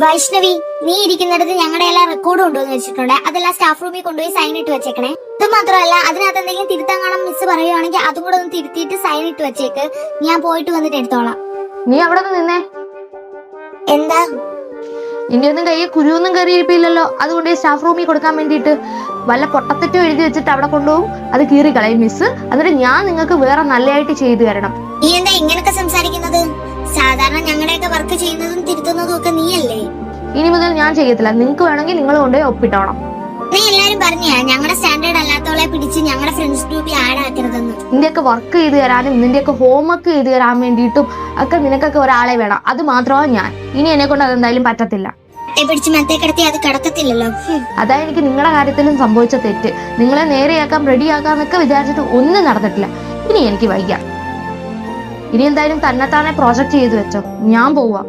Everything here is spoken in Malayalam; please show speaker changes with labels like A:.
A: വൈഷ്ണവി, നീ ഇരിക്കുന്നിടത്ത് ഞങ്ങളുടെ എല്ലാ റെക്കോർഡും കൊണ്ടുവന്ന് വെച്ചിട്ടുണ്ട്. അതെല്ലാം സ്റ്റാഫ് റൂമിൽ കൊണ്ടുപോയി സൈൻ ഇട്ട് വെച്ചേക്കണേ. ഇത് മാത്രമല്ല, അതിനകത്ത് എന്തെങ്കിലും തിരുത്താൻ കാണാൻ മിസ് പറയുവാണെങ്കിൽ അതും കൂടെ ഒന്ന് തിരുത്തിയിട്ട് സൈൻ ഇട്ട് വെച്ചേക്ക്. ഞാൻ പോയിട്ട് വന്നിട്ട് എടുത്തോളാം.
B: നീ അവിടെ നിന്നേ.
A: എന്താ?
B: നിന്റെ ഒന്നും കയ്യിൽ കുരുവൊന്നും കയറിയിരിപ്പില്ലല്ലോ. അതുകൊണ്ട് സ്റ്റാഫ് റൂമിൽ കൊടുക്കാൻ വേണ്ടിയിട്ട് വല്ല പൊട്ടത്തെറ്റും എഴുതി വെച്ചിട്ട് അവിടെ കൊണ്ടുപോകും. അത് കീറിക്കളയും മിസ്. എന്നിട്ട് ഞാൻ നിങ്ങൾക്ക് വേറെ നല്ലതായിട്ട് ചെയ്തു തരണം.
A: നീ എന്താ ഇങ്ങനൊക്കെ സംസാരിക്കുന്നത്? സാധാരണ ഞങ്ങളുടെയൊക്കെ വർക്ക് ചെയ്യുന്നതും തിരുത്തുന്നതും ഒക്കെ നീയല്ലേ.
B: ഇനി മുതൽ ഞാൻ ചെയ്യത്തില്ല. നിങ്ങൾക്ക് വേണമെങ്കിൽ നിങ്ങൾ കൊണ്ടുപോയി ഒപ്പിട്ടോണം.
A: നീ എല്ലാരും പറഞ്ഞാ ഞങ്ങളുടെ സ്റ്റാൻഡേർഡ് അല്ലാത്തവളെ പിടിച്ച് ഞങ്ങളുടെ ഫ്രണ്ട്സ് ഗ്രൂപ്പിൽ ആഡ് ആക്കരുതെന്ന്.
B: നിന്റെയൊക്കെ വർക്ക് ചെയ്ത് തരാനും നിന്റെയൊക്കെ ഹോംവർക്ക് ചെയ്ത് തരാൻ വേണ്ടിയിട്ടും ഒക്കെ നിനക്കൊക്കെ ഒരാളെ വേണം. അത് മാത്രമാണ് ഞാൻ. ഇനി എന്നെ കൊണ്ട് അതെന്തായാലും പറ്റത്തില്ല.
A: പിടിച്ച് മത്തേ കിടത്തി അത് കിടക്കത്തില്ലല്ലോ.
B: അതാ എനിക്ക് നിങ്ങളുടെ കാര്യത്തിലും സംഭവിച്ച തെറ്റ്. നിങ്ങളെ നേരെയാക്കാം റെഡിയാക്കാന്നൊക്കെ വിചാരിച്ചിട്ട് ഒന്നും നടന്നിട്ടില്ല. ഇനി എനിക്ക് വയ്യ. ഇനി എന്തായാലും തന്നെത്താനെ പ്രോജക്റ്റ് ചെയ്ത് വെച്ചോ. ഞാൻ പോവാ.